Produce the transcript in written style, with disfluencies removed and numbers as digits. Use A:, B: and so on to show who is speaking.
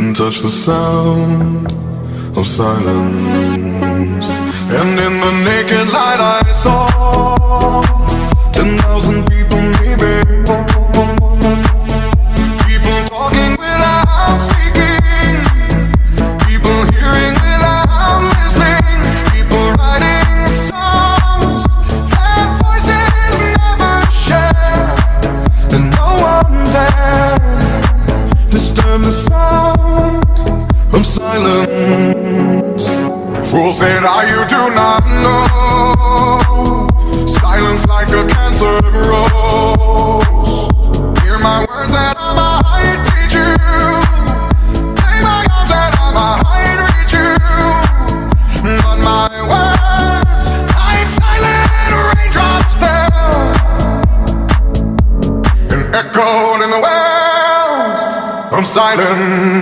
A: and touch the sound of silence. And in the naked light I saw 10,000 people maybe, people talking without speaking, people hearing without listening, people writing songs that voices never share, and no one dared disturb the sound of silence. Fool said, you do not know. Silence like a cancer grows. Hear my words and I might teach you. Play my arms and I might reach you. But my words, like silent raindrops, fell and echoed in the wells of silence.